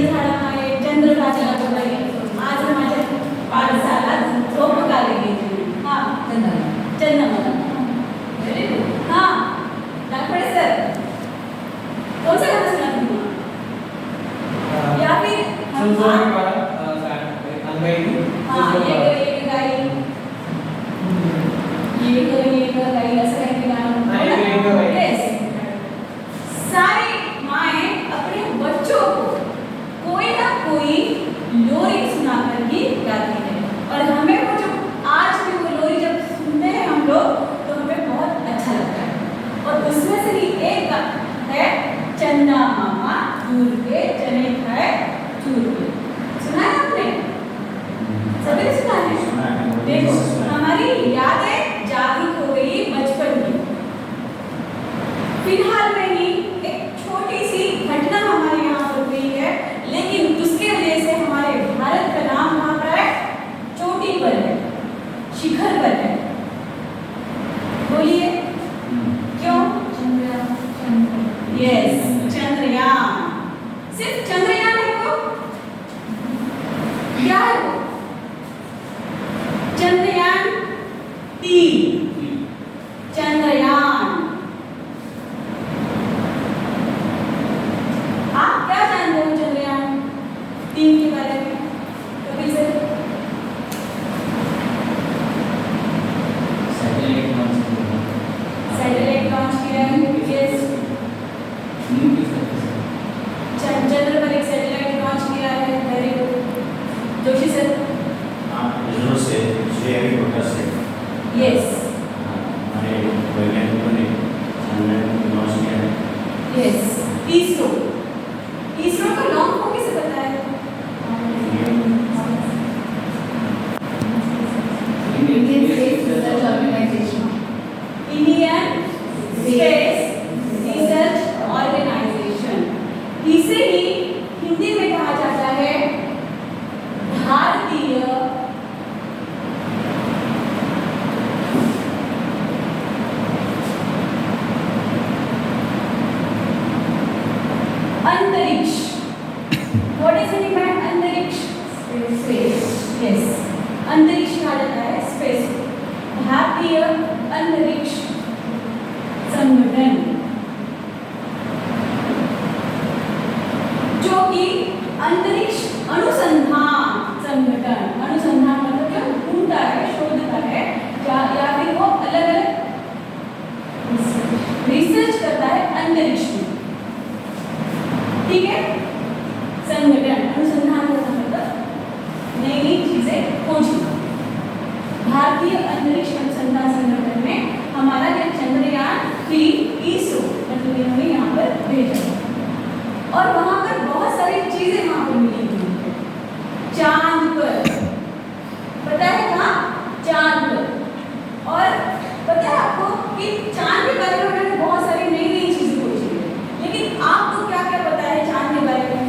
केळीच्या झाडामागे चंद्रभागा लागली. आज माझ्या पाठशाळेत झोप आली गेली. हां चंद्रभागा. Very good. हां नागपडे सर कौन सा गाना सुना तुमको या फिर ये गाई असं काही गाणं. Yes. सारी माएँ अपने बच्चों को कोई ना कोई लोरी सुनाकर ही गाती है और हमें वो जो आज भी वो लोरी जब सुनते हैं हम लोग तो हमें बहुत अच्छा लगता है. और उसमें से ही एक है चंदा मामा दूर के चने खाए चूर के. सुना है आपने? सभी ने सुना है? देखो हमारी यादें जागरूक हो गई बचपन की. फिलहाल में ही एक छोटी सी घटना हमारे यहाँ हो गई है, लेकिन उसके वजह से हमारे भारत का नाम वहाँ पर है चोटी पर है, शिखर पर है. बोलिए क्यों? यस चंद्रयान. सिर्फ चंद्रयान है वो? क्या है वो? चंद्रयान 3. चंद्रयान. आप क्या जानते हो चंद्रयान 3 के बारे में? कपिल सर. सैटेलाइट लॉन्च किया है. यस चंद्र पर एक सैटेलाइट लॉन्च किया है. Very good. Joshi sir. ISRO से श्रीहरिकोटा से यस हमारे वैज्ञानिकों ने चंद्रयान लॉन्च किया है. यस इसरो. इसरो का लॉन्च को किसे पता है? Indian Space Research Organization. Indian Space Research Organisation. इसे ही हिंदी में कहा जाता है भारतीय अंतरिक्ष. What is the name of अंतरिक्ष? स्पेस. यस अंतरिक्ष कहा जाता है स्पेस. भारतीय अंतरिक्ष संगठन जो कि अंतरिक्ष अनुसंधान संगठन. अनुसंधान मतलब क्या? ढूंढता है, शोधता है या फिर वो अलग अलग रिसर्च करता है अंतरिक्ष में. ठीक है. संगठन अनुसंधान का मतलब नई नई चीजें खोजना. भारतीय अंतरिक्ष अनुसंधान संगठन में हमारा जो चंद्रयान 3 इसरो मतलब इन्होंने यहाँ पर भेजा और वहाँ पर बहुत सारी चीजें वहाँ पर मिली हुई है. चांद पर पता है कहाँ? चांद पर. और पता है आपको कि चांद के बारे में उन्होंने बहुत सारी नई नई चीजें खोजी है. लेकिन आपको क्या क्या पता है चांद के बारे में?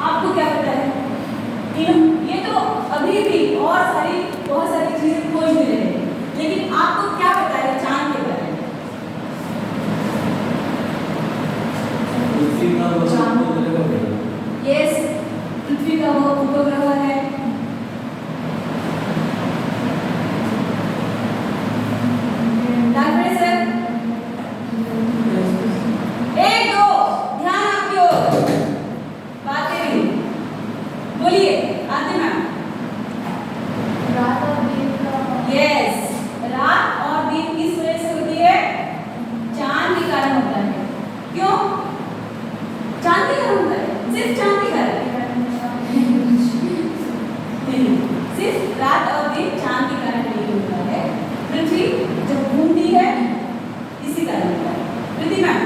आपको क्या पता है? ये तो अभी भी और बहुत सारी चीजें खोज भी रहे हैं, लेकिन आपको क्या पता है चांद के बारे में? यस पृथ्वी का वो उपग्रह है. नागपुर सर. 1 2 ध्यान आपकी ओर. बातें भी बोलिए. आते मैम. रात और दिन का. यस रात और दिन किस वजह से होती है? चांद के कारण होता है. क्यों? चांद के कारण होता है? सिर्फ चांद के कारण? नहीं, सिर्फ रात और दिन चांद के कारण नहीं होता है. पृथ्वी जब घूमती है इसी कारण होता है. पृथ्वी मैम.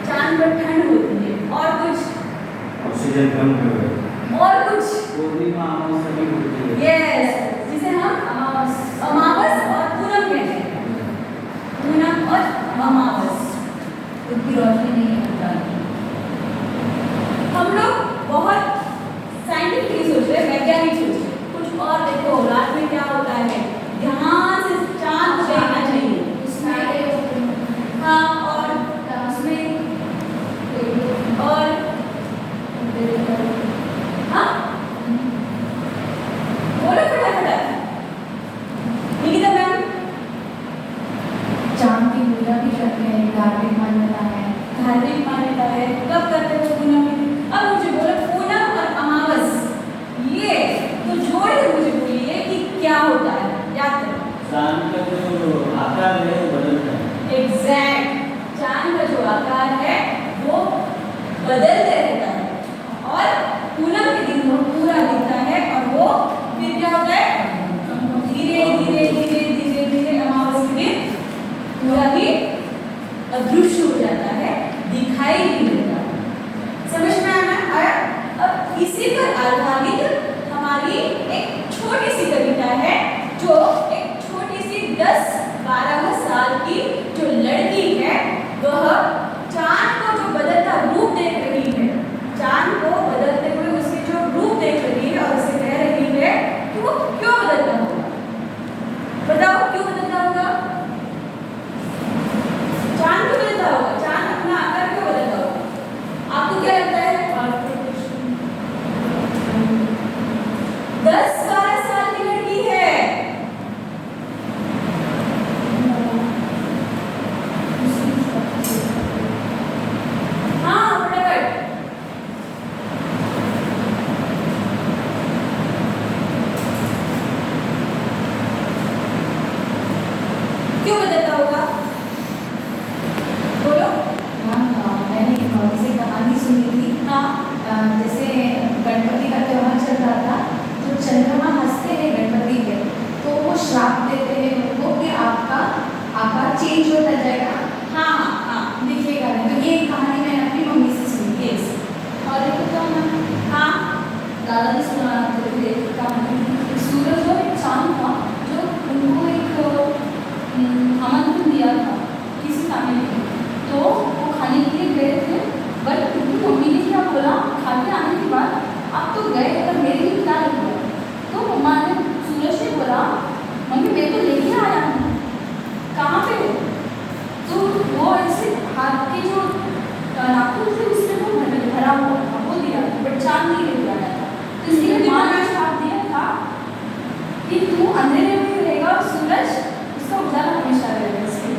चांद पर ठंड होती है और कुछ ऑक्सीजन कम है और कुछ पूर्णिमा अमावस्या भी होती है. यस जिसे हम अमावस और पूनम कहते हैं. पूनम और अमावस उतनी रोशनी नहीं होता. हम लोग बहुत साइंटिफिकली सोच रहे हैं, वैज्ञानिक सोच रहे हैं. कुछ और देखो रात में क्या होता है. ध्यान से चांद को देखना चाहिए. उसमें हाँ और उसमें चांद की पूजा भी करते हैं, धार्मिक मान्यता है। धार्मिक मान्यता है। कब करते हो पूनम की? अब मुझे बोलो पूनम और अमावस, ये तो जोड़ के मुझे बोलिए कि क्या होता है, याद करो। चांद का जो आकार है वो बदलता है। एग्जैक्ट, चांद का जो आकार है वो बदलते रहता है और पूनम के दिन वो पूरा दिखता है और वो फिर क्या होता है, धीरे धीरे धीरे धीरे धीरे अमावस के दिन पूरा ही अदृश्य हो जाता है, दिखाई नहीं देता। समझ में आया? अब इसी पर आधारित हमारी एक छोटी सी कविता है, जो एक छोटी सी 10-12 साल की जो लड़की है वह चांद को जो बदलता रूप देख रही है, चांद को बदलते हुए उसके जो रूप देख रही है और उसे कह रही है कि वो क्यों बदलता होगा। बताओ क्यों बदलता होगा? चांद क्यों बदलता होगा? चांद अपना आकार क्यों बदलता होगा? आपको क्या लगता है? 10-12 साल की लड़की है। हाँ फटाफट। क्यों बदलता होगा? बोलो। मैम मैंने किसी कहानी सुनी थी। हाँ जैसे गणपति का त्योहार चल रहा था, तो चंद्रमा हंसते हैं गणपति के, तो वो श्राप देते हैं उनको कि आपका आकार चेंज होता जाएगा, हाँ हाँ दिखेगा नहीं। तो ये कहानी मैंने अपनी मम्मी से सुनी थी। यस। और एक तो मैम हाँ दादा ने सुना कहानी, सूरज और एक चांद था जो उनको एक आमंत्रण दिया था किसी फैमिली में, तो वो खाने के लिए गए थे। बट उनकी मम्मी ने क्या बोला, खा के आने के बाद आप तो गए पर मेरे लिए क्या हुआ? तो मम्मा ने सूरज ने बोला, मम्मी मैं तो लेके आया हूँ, कहाँ पे हो? तो वो ऐसे हाथ के जो नाखून थे उसमें वो भरा हुआ था, वो दिया था, बट चांद नहीं लेके आया था। तो इसलिए माँ ने श्राप दिया था कि तू अंधेरे में रहेगा और सूरज उसका उजाला हमेशा रहेगा। इसके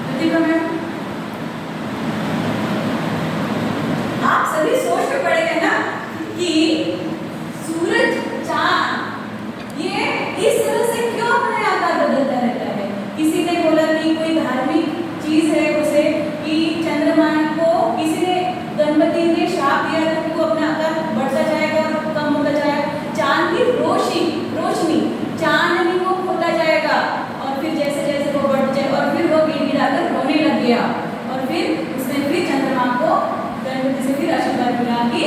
प्रतिभा मैम, आप सभी सोच में पड़े हैं ना कि सूरज चांद ये इस तरह से क्यों अपने आकार बदलता रहता है। किसी ने बोला कि कोई धार्मिक चीज है उसे, कि चंद्रमा को किसी ने, गणपति ने श्राप दिया था कि वो अपना आकार बढ़ता जाएगा और कम होता जाएगा। चांद की रोशनी चांदनी को खोता जाएगा और फिर जैसे जैसे वो बढ़ जाए और फिर वो गिड़गिड़ाकर रोने लग गया और फिर उसने फिर चंद्रमा को गणपति से फिर आशीर्वाद मिला कि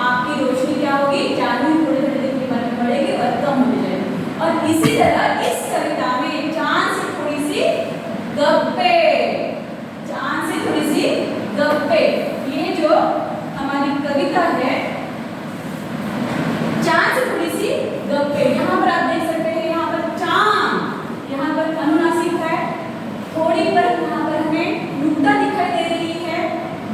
आपकी रोशनी क्या होगी, चांदनी थोड़े थोड़े दिन के बाद बढ़ेगी और कम हो जाएगी। और इसी तरह इस कविता में चांद से थोड़ी सी गप्पे, चांद से थोड़ी सी गप्पे, ये जो हमारी कविता है चांद से थोड़ी सी गप्पे। यहाँ पर आप देख सकते हैं, यहाँ पर चांद, यहाँ पर अनुनासिक है, थोड़ी पर यहाँ पर हमें नुक्ता दिखाई दे रही है,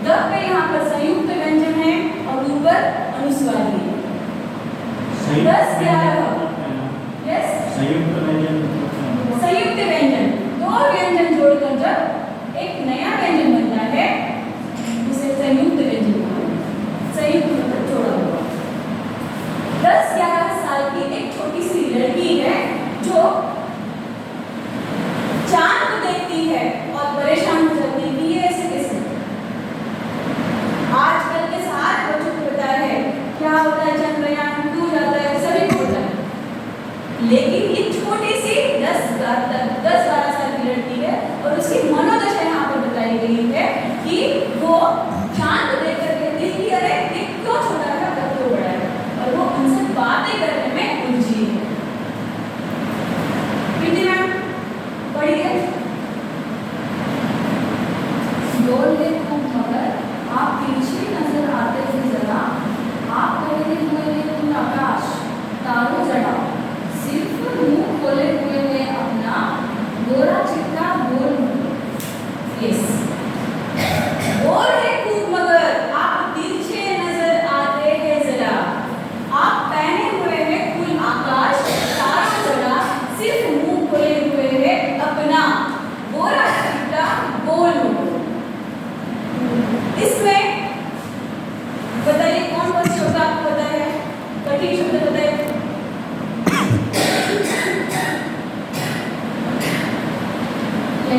गप्पे यहाँ पर संयुक्त व्यंजन है और ऊपर अनुस्वारी है। 10-11 यस, संयुक्त व्यंजन। संयुक्त व्यंजन, दो व्यंजन जोड़कर जब एक नया व्यंजन बनता है उसे संयुक्त व्यंजन कहते हैं। संयुक्त मतलब जोड़ा हुआ। 10-11 साल की एक छोटी सी लड़की है जो चांद को देखती है और परेशान हो जाती है कि ये ऐसे कैसे। आजकल के सारे बच्चों को पता है क्या होता है, चंद्रयान 2 जाता है, सभी को पता है।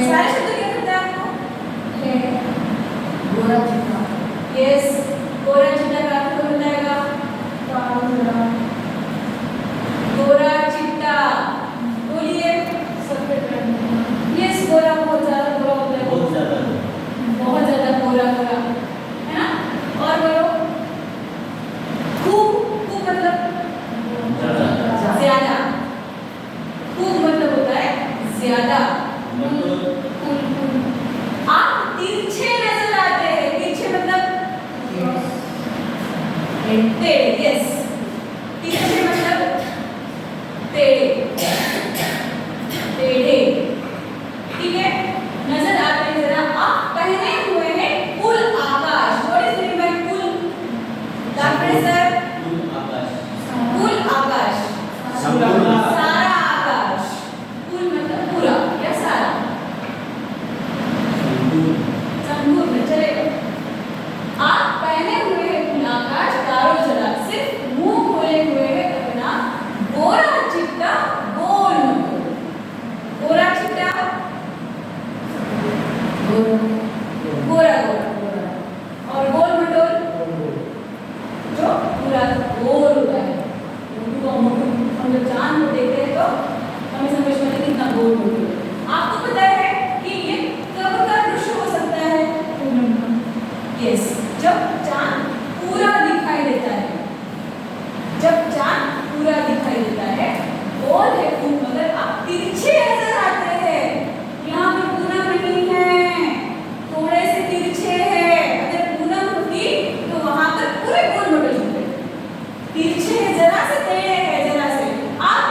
सारे शब्द क्या करते हैं आपको? गोरा चिट्टा, यस, गोरा चिट्टा का अर्थ हो जाएगा कालो जरा, गोरा चिट्टा। बोलिए सफेद रंग, यस, गोरा बहुत ज्यादा गोरा होता है, बहुत ज़्यादा बहुत ज्यादा गोरा गोरा, है ना? और बोलो खूब, खूब मतलब ज़्यादा ज्यादा, खूब मतलब होता है ज्यादा। मतलब फूल फूल, आप तिरछे नजर आते हैं, तिरछे मतलब टेढ़े, यस, तिरछे मतलब टेढ़े, टेढ़े, ठीक है? नजर आते हैं जरा। आप पहने हुए हैं फुल आकाश। What is mean by full? Doctor sir, full आकाश, फुल आकाश, संपूर्ण सारा आकाश, फुल मतलब पूरा या सारा, संपूर्ण चलेगा। आप पहने हुए हैं फुल आकाश, तारो जरा, सिर्फ मुंह खोले हुए है अपना, गोरा चिट्टा गोल मटोल। गोरा चिट्टा गोरा गोरा, और गोल मटोल जो पूरा गोल होता है। मोटू का मोटू, हम जब चांद को देखते हैं तो हमें समझ में आता है कितना गोल मोटू है। आपको पता है कि ये कब का दृश्य हो सकता है? यस, जब चांद पूरा दिखाई देता है, जब चांद पूरा दिखाई देता है, गोल है खूब मगर आप तिरछे नजर आते हैं। यहाँ पे पूनम नहीं है, थोड़े से तिरछे है। अगर पूनम होती तो वहां पर पूरे गोल मटोल होते, तिरछे है, जरा से टेढ़े है, जरा से। आप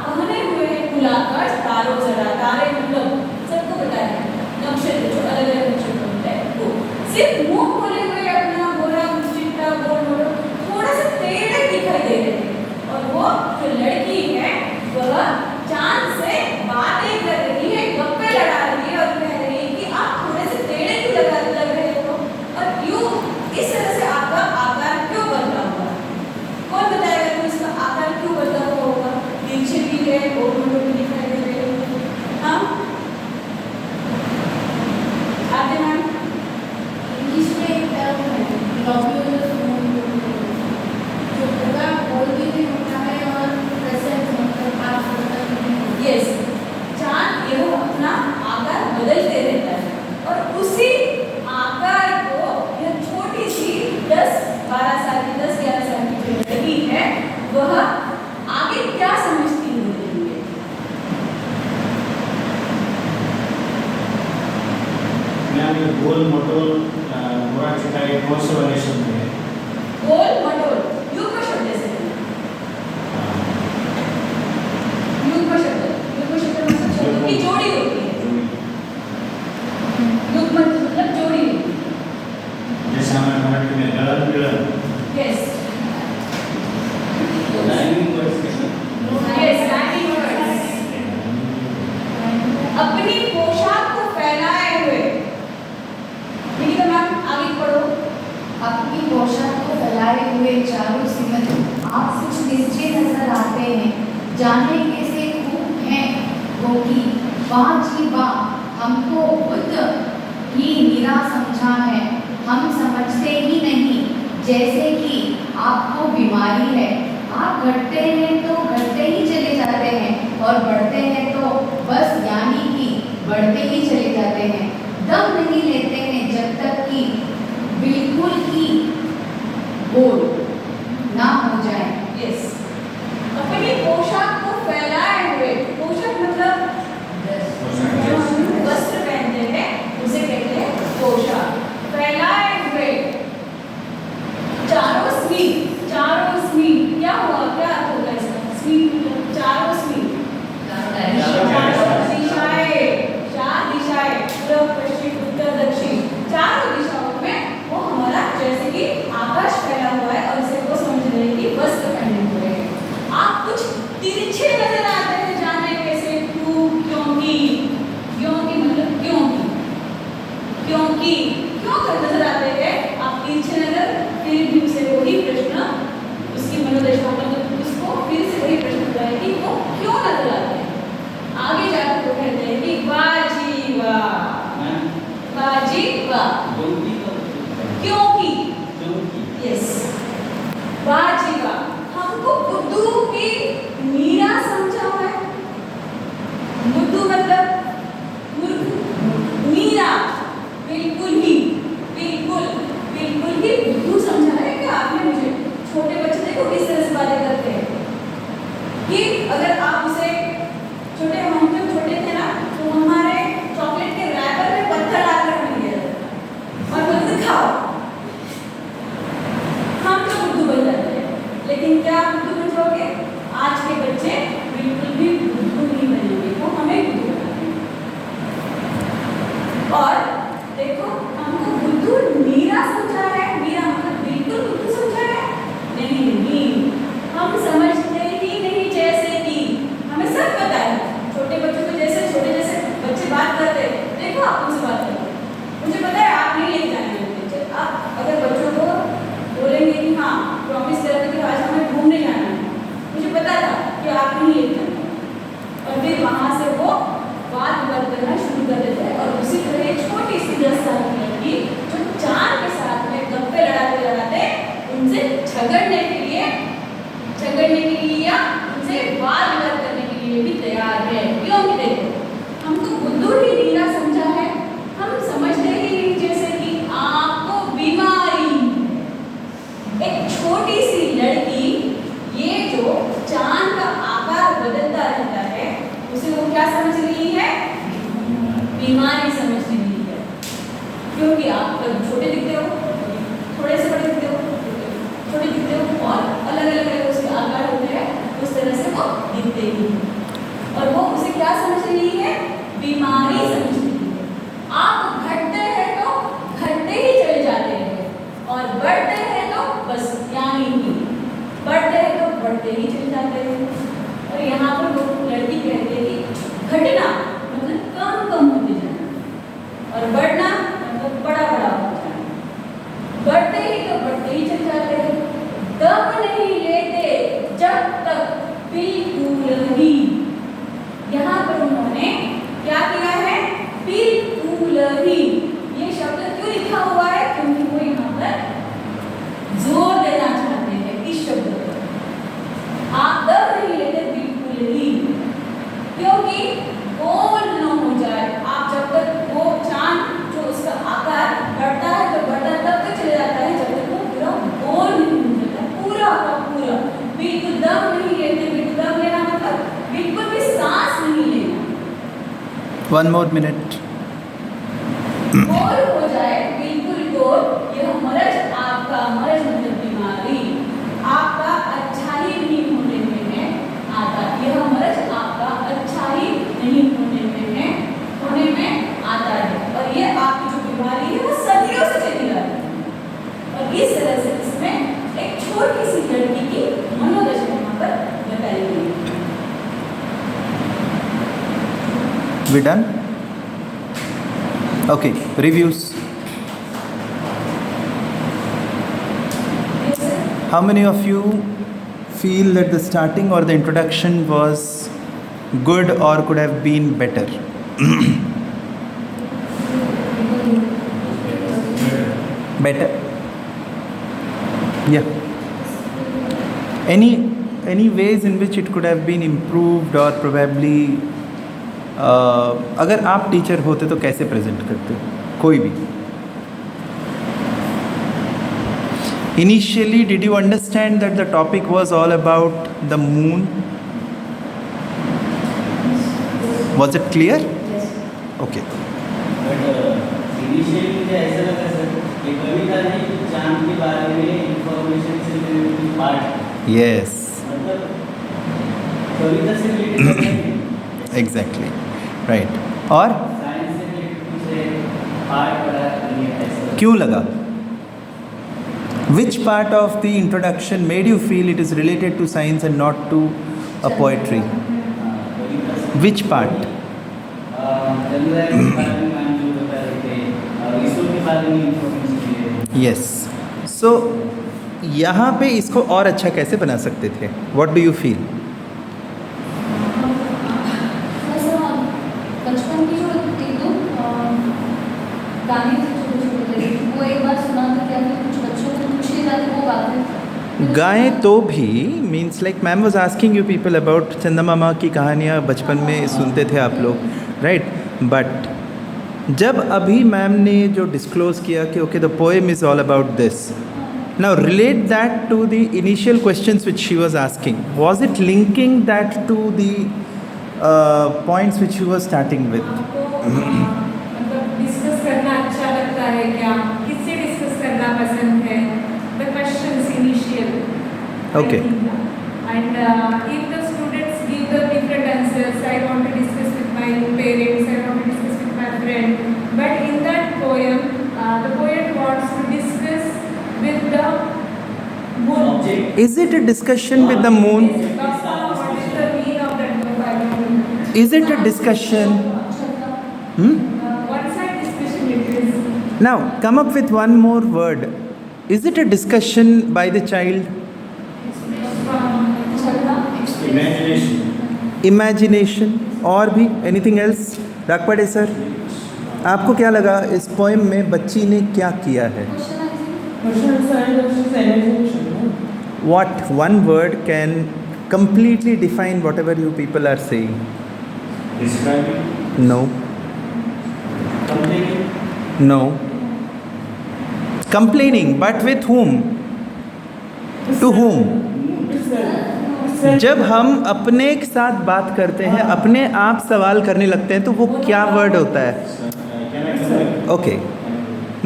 पहने हुए हैं फुल आकाश, तारो जरा, तारे मतलब सबको पता है नक्षत्र, जो अलग अलग नक्षत्र होते हैं वो। सिर्फ मुंह खोले हुए अपना गोरा चिट्टा गोल मटोल थोड़ा सा टेढ़े दिखाई दे रहे थे। और वो जो लड़की है वह चांद से बातें कर रही है, गप्पे लड़ा रही है और कह रही है कि आप थोड़े से टेढ़े क्यों लग रहे हो, और क्यों इस तरह से आपका आकार क्यों बदला हुआ है? कौन बताएगा कि इसका आकार क्यों बदला हुआ होगा? तिरछे भी है, गोल मटोल भी दिखाई दे रहे हैं। हाँ, आते मैम। इंग्लिश में एक टर्म है ग्लोब्यूलर मून, जो पूरा गोल भी होता है और क्रेसेंट मतलब आप यस, चांद यह अपना आकार बदलते रहता है और उसी आकार को यह छोटी सी 10-12 साल की, 10-11 साल की जो लड़की है वह आगे क्या समझती होगी? मैम ये गोल मटोल गोरा चिट्टा ये कौन से वाले शब्द है? गोल मटोल युग्म शब्द से, युग्म शब्द मतलब शब्दों की जोड़ी होती है। युग्म मतलब जोड़ी होती है। जैसे हमारे मराठी में गलन गिलन, यस, लाइनिंग वर्ड्स के साथ यस, रैपिंग वर्ड्स। अपनी पोशाक को फैलाए हुए, ठीक है मैम, आगे पढ़ो। अपनी पोशाक को फैलाए हुए चारों सिमत आप कुछ निश्चय नजर आते हैं, जाने कैसे खूब हैं वो की वाह जी वाह, हमको खुद ही निरा समझा है, हम समझते ही नहीं, जैसे कि आपको बीमारी है, आप घटते हैं तो घटते ही चले जाते हैं और बढ़ते हैं तो बस यानी कि बढ़ते ही चले जाते हैं, दम नहीं लेते हैं जब तक कि बिल्कुल ही गोल ना हो जाए। यस, अपनी पोशाक को फैलाए हुए, पोशाक मतलब जो हम वस्त्र पहनते हैं उसे कहते हैं पोशाक। फैलाए हुए चारों स्मीत, चारों स्मीत क्या हुआ, क्या अर्थ होता है इसका? स्मीत मतलब चारों स्मीत, चार दिशाएं, पूर्व पश्चिम उत्तर दक्षिण, चारों दिशाओं में वो हमारा जैसे कि आकाश फैला हुआ है और इसे वो समझ रहे हैं कि वस्त्र पहने हुए हैं। आप कुछ तिरछे नजर आते हैं, जाने कैसे, क्यों, क्योंकि, क्योंकि मतलब क्योंकि क्यों कर नजर आते हैं आप तिरछे नजर? फिर भी उसे वही प्रश्न, उसकी मनोदशा मतलब उसको फिर से वही प्रश्न होता है कि वो क्यों नजर आते हैं। आगे जाकर वो कहते हैं कि वाह देखो हमको बुद्धू मीरा समझा है, मीरा मतलब बिल्कुल बुद्धू समझा है? नहीं, हम समझते ही नहीं। जैसे कि हमें सब पता है, छोटे बच्चों को जैसे छोटे जैसे बच्चे बात करते हैं, देखो आप उनसे बात करो, मुझे पता है आप नहीं लेके जाने। आप अगर बच्चों को बोलेंगे कि हाँ प्रॉमिस करते कि आज हमें घूमने जाना है, मुझे पता था कि आप नहीं लेके जाना, और फिर वहाँ से वो बात करना शुरू कर देते हैं। और उसी तरह एक छोटी सी 10 साल की लड़की जो चांद के साथ में गप्पे लड़ाते लड़ाते उनसे झगड़ने के लिए या उनसे वाद विवाद करने के लिए भी तैयार है। क्योंकि देखो हमको बुद्धू ही नीला समझा है, हम समझते ही नहीं। जैसे कि आपको बीमारी, एक छोटी सी लड़की ये जो चांद का आकार बदलता रहता है उसे वो क्या समझ रही है? बीमारी समझ रही है। क्योंकि आप कभी छोटे दिखते हो, थोड़े से बड़े दिखते हो, छोटे दिखते हो, और अलग अलग उसके आकार होते हैं, उस तरह से वो दिखते ही हैं। और वो उसे क्या समझ रही है? बीमारी समझ रही है। आप घटते हैं तो घटते ही चले जाते हैं, और बढ़ते हैं तो बस यहाँ ही बढ़ते हैं तो बढ़ते ही चले जाते हैं। और यहाँ पर वो लड़की कहती है कि घटना मतलब कम होते जाना, और बढ़ना मतलब बड़ा हो जाना। बढ़ते ही तो बढ़ते ही चले जाते हैं, दम नहीं लेते जब तक बिल्कुल ही। यहाँ पर उन्होंने क्या किया है? बिल्कुल ही ये शब्द क्यों लिखा हुआ है? क्योंकि वो यहाँ पर जोर देना चाहते हैं इस शब्द पर। आप दम नहीं लेते बिल्कुल ही, क्योंकि गोल न हो जाए। आप जब तक वो चांद जो उसका आकार बढ़ता है तो बढ़ता तब तक चले जाता है जब तक वो पूरा गोल नहीं हो जाता, पूरा का पूरा। बिल्कुल दम नहीं लेते, बिल्कुल दम लेना मतलब बिल्कुल भी सांस नहीं लेना। 1 more minute. गोल हो जाए, बिल्कुल गोल। यह मरज आपका, मरज मतलब बीमारी, आपका अच्छा ही नहीं होने में आता। यह मरज आपका अच्छा ही नहीं होने में आता है। और ये आपकी जो बीमारी है वो सदियों से चली आ रही है। और इस तरह से इसमें एक छोटी सी लड़की की मनोदशा यहाँ पर बताई गई है। We done? Okay, reviews. Yes, sir. How many of you feel that the starting or the introduction was good or could have been better? Better? Yeah. Any ways in which it could have been improved or probably अगर आप teacher होते तो कैसे present करते? कोई भी. Initially, did you understand that the topic was all about the moon? Was it clear? Yes. Okay. But initially मुझे ऐसा लगा सर कि कविता ने चांद के बारे में इंफॉर्मेशन से रिलेटेड कुछ पार्ट, Yes. मतलब कविता से रिलेटेड Exactly. Right. और साइंस से रिलेटेड कुछ पार्ट पढ़ा नहीं है ऐसा। क्यों लगा? Which part of the introduction made you feel it is related to science and not to a poetry? कविता से Which part? चंद्रयान के बारे में मैम जो बता रहे थे, इसरो के बारे में इंफॉर्मेशन दी है। Yes. So यहाँ पे इसको और अच्छा कैसे बना सकते थे? What do you feel? ऐसा बचपन की जो तीनों गाने थे छोटे छोटे, वो एक बार सुना था क्या कि कुछ बच्चों को कुछ नहीं जाते वो गाते थे। गाएं तो भी means like ma'am was asking you people about चंदा मामा की कहानियाँ बचपन में सुनते थे आप लोग, राइट? बट जब अभी मैम ने जो डिस्क्लोज किया कि okay the poem is all about this, now relate that to the initial questions which she was asking, was it linking that to the points which she was starting with? आपको मतलब discuss करना अच्छा लगता है क्या? किससे discuss करना पसंद है? The questions initial. Okay. And if the students give the different answers, I want to discuss with my parents, I want to discuss with my friend. But in that poem, the poet wants to discuss with the moon. Object. Is it a discussion with the moon? Bappa, what is the meaning of that book? I don't know. Is it a discussion? Hmm? One side discussion it is. Now, come up with one more word. Is it a discussion by the child? Imagination. Imagination. और भी anything else? रागपाड़े sir, आपको क्या लगा इस poem में बच्ची ने क्या किया है? What one word can completely define whatever you people are saying? Describing. No. Complaining. No. Complaining, but with whom? To whom? जब हम अपने के साथ बात करते हैं, अपने आप सवाल करने लगते हैं, तो वो क्या वर्ड होता है? Can I come back? Okay.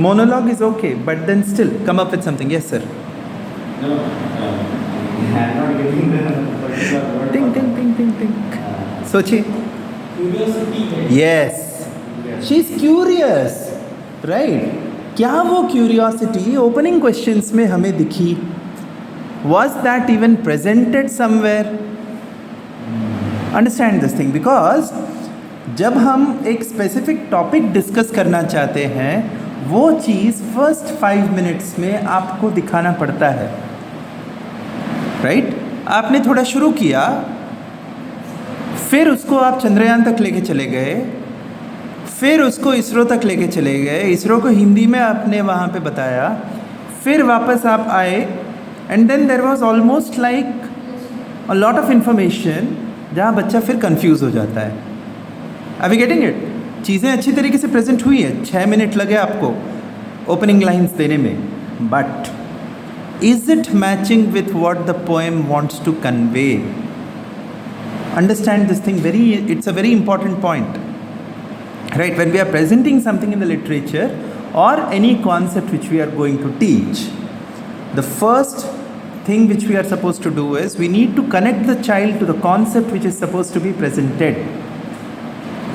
Monologue is okay, but then still come up with something. Yes, sir. No, I'm not getting the particular word. Ting, ting, ting, ting, ting. सोचिए. Curiosity. Yes. She is curious, right? क्या वो curiosity opening questions में हमें दिखी? Was that even presented somewhere? Understand this thing, because जब हम एक specific topic discuss करना चाहते हैं, वो चीज़ फर्स्ट 5 मिनट्स में आपको दिखाना पड़ता है, राइट? आपने थोड़ा शुरू किया, फिर उसको आप चंद्रयान तक लेके चले गए, फिर उसको इसरो तक लेके चले गए, इसरो को हिंदी में आपने वहाँ पे बताया, फिर वापस आप आए, and then there was almost like a lot of information, जहाँ बच्चा फिर कंफ्यूज हो जाता है. Are we getting it? चीज़ें अच्छी तरीके से प्रेजेंट हुई है, 6 मिनट लगे आपको ओपनिंग लाइंस देने में, but is it matching with what the poem wants to convey? Understand this thing, very, it's a very important point. Right, when we are presenting something in the literature or any concept which we are going to teach, the first thing which we are supposed to do is we need to connect the child to the concept which is supposed to be presented.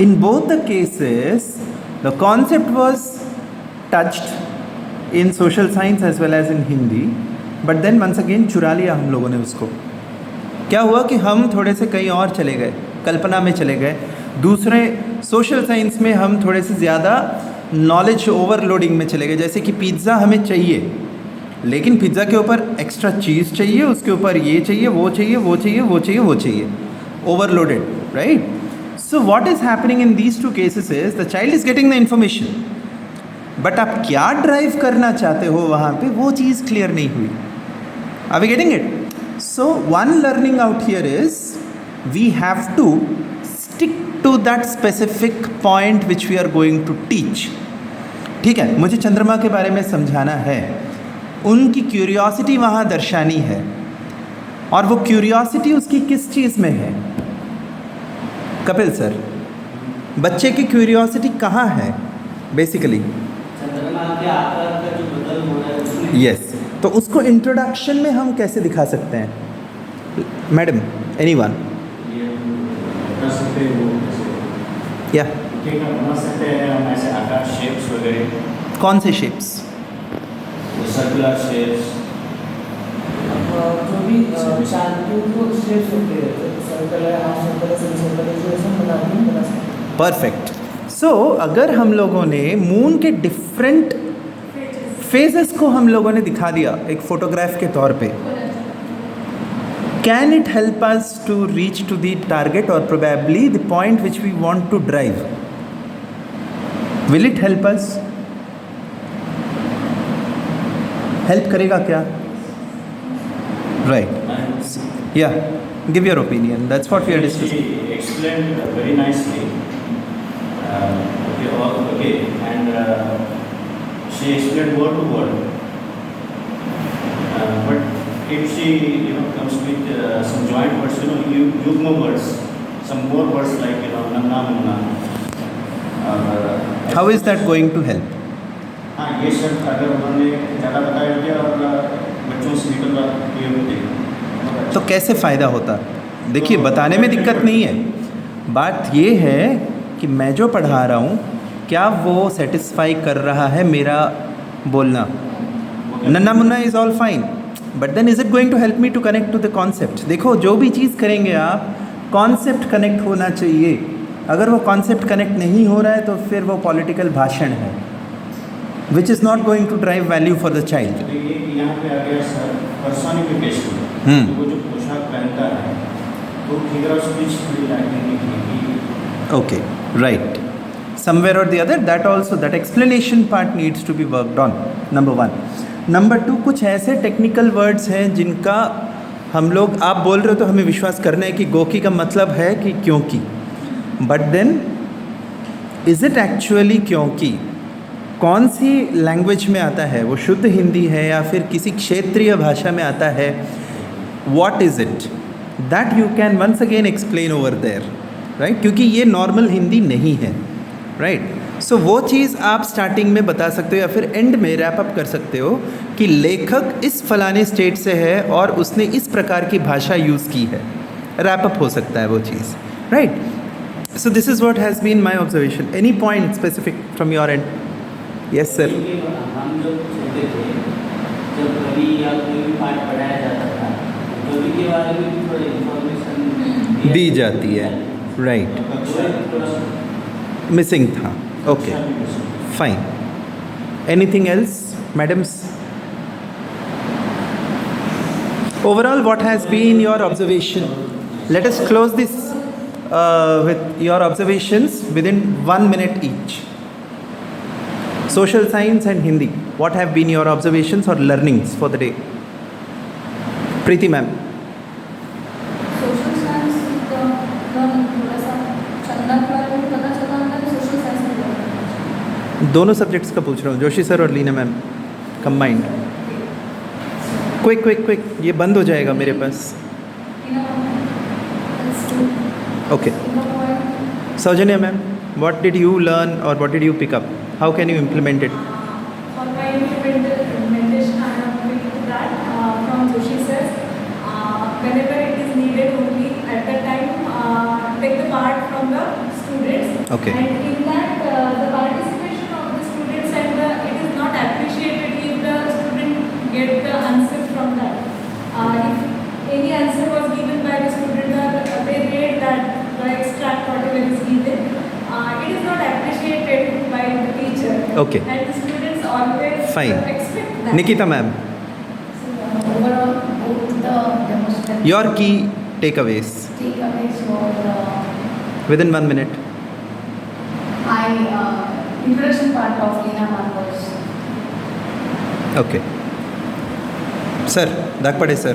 In both the cases, the concept was touched in social science as well as in Hindi, but then once again चुरा लिया हम लोगों ने उसको. क्या हुआ कि हम थोड़े से कहीं और चले गए, कल्पना में चले गए, दूसरे सोशल साइंस में हम थोड़े से ज़्यादा नॉलेज ओवरलोडिंग में चले गए. जैसे कि पिज़्ज़ा हमें चाहिए, लेकिन पिज़्ज़ा के ऊपर एक्स्ट्रा चीज़ चाहिए, उसके ऊपर ये चाहिए, वो चाहिए, वो चाहिए, वो चाहिए, वो चाहिए, overloaded, right? So what is happening in these two cases is the child is getting the information, but आप क्या ड्राइव करना चाहते हो वहाँ पे, वो चीज़ क्लियर नहीं हुई. Are we getting it? So one learning out here is we have to stick to that specific point which we are going to teach. ठीक है, मुझे चंद्रमा के बारे में समझाना है, उनकी क्यूरियोसिटी वहाँ दर्शानी है, और वो क्यूरियोसिटी उसकी किस चीज़ में है? कपिल सर, बच्चे की क्यूरियोसिटी कहाँ है बेसिकली? चंद्रमा के आकार का जो बदल हो रहा है उसमें. यस, तो उसको इंट्रोडक्शन में हम कैसे दिखा सकते हैं? Madam, anyone? बना सकते हैं वो, या ठीक है, बना सकते हैं हम ऐसे आकार, शेप्स वगैरह. कौन से शेप्स? Circular shapes. जो भी चांद के ऊपर शेप्स होते हैं, सर्कल है, हाफ सर्कल है, सेमी सर्कल है, जो ऐसा बना सकते हैं. परफेक्ट. सो अगर हम लोगों ने मून के डिफरेंट फेजेस को हम लोगों ने दिखा दिया एक फोटोग्राफ के तौर पे, can it help us to reach to the target or probably the point which we want to drive? Will it help us? Help करेगा क्या? Right. Yeah. Give your opinion. That's what we are discussing. She explained very nicely. Okay, and she explained word to word. But if she, comes with some joint words, yugma words, some more words like, nanna, munna. How is that going to help? हाँ, ये शब्द अगर उन्होंने ज़्यादा बताए होते और बच्चों से निकल किए होते तो कैसे फ़ायदा होता? देखिए, बताने में दिक्कत नहीं है, बात ये है कि मैं जो पढ़ा रहा हूँ क्या वो सेटिस्फाई कर रहा है मेरा बोलना. नन्ना मुन्ना is all fine, but then is it going to help me to connect to the concept. देखो जो भी चीज़ करेंगे आप, कॉन्सेप्ट कनेक्ट होना चाहिए. अगर वो कॉन्सेप्ट कनेक्ट नहीं हो रहा है तो फिर वो पॉलिटिकल भाषण है, which is not going to drive value for the child. तो ये यहाँ पे आ गया सर पर्सोनिफिकेशन. तो वो जो पोशाक पहनता है तो फिगर ऑफ स्पीच थोड़ी लैकिंग है. Okay, right. Somewhere or the other, that also, that explanation part needs to be worked on. Number one. Number two, कुछ ऐसे टेक्निकल वर्ड्स हैं जिनका हम लोग, आप बोल रहे हो तो हमें विश्वास करना है कि गोकी का मतलब है कि क्योंकि, but then is it actually क्योंकि कौन सी लैंग्वेज में आता है? वो शुद्ध हिंदी है या फिर किसी क्षेत्रीय भाषा में आता है? What is it? That you can once again explain over there, right? क्योंकि ये नॉर्मल हिंदी नहीं है, right? सो वो चीज़ आप स्टार्टिंग में बता सकते हो या फिर एंड में रैप अप कर सकते हो कि लेखक इस फलाने स्टेट से है और उसने इस प्रकार की भाषा यूज़ की है. रैप अप हो सकता है वो चीज़, right? So this is what has been my observation. Any point specific from your end? Yes sir. हम जब छोटे थे, जब कवि या कोई भी पाठ पढ़ाया जाता था, कवि के बारे में भी थोड़ा इन्फॉर्मेशन दी जाती है, राइट? मिसिंग था. Okay, fine. Anything else madams? Overall, what has been your observation? Let us close this with your observations within 1 minute each. Social science and Hindi. What have been your observations or learnings for the day? Preeti ma'am. Social science का थोड़ा सा छंदक वाले को पता चला अंदर social science में दोनों सब्जेक्ट्स का पूछ रहा हूँ, जोशी सर और Leena ma'am combined. Quick quick quick, ये बंद हो जाएगा मेरे पास. Okay. Saujanya ma'am, what did you learn or what did you pick up? How can you implement it? For my implementation, I have picked that from Joshi sir. Whenever it is needed only at the time, take the part from the students. Okay. And in that, the participation of the students and it is not appreciated if the student get the answer from that. If any answer was given by the student or they read that the extract whatever is given, it is not appreciated by the teacher. Okay. And the students always Fine. expect that. Nikita ma'am, overall both the demonstration your key takeaways takeaways were within 1 minute. introduction part of Lina ma'am was Okay. Sir, Dakpade sir.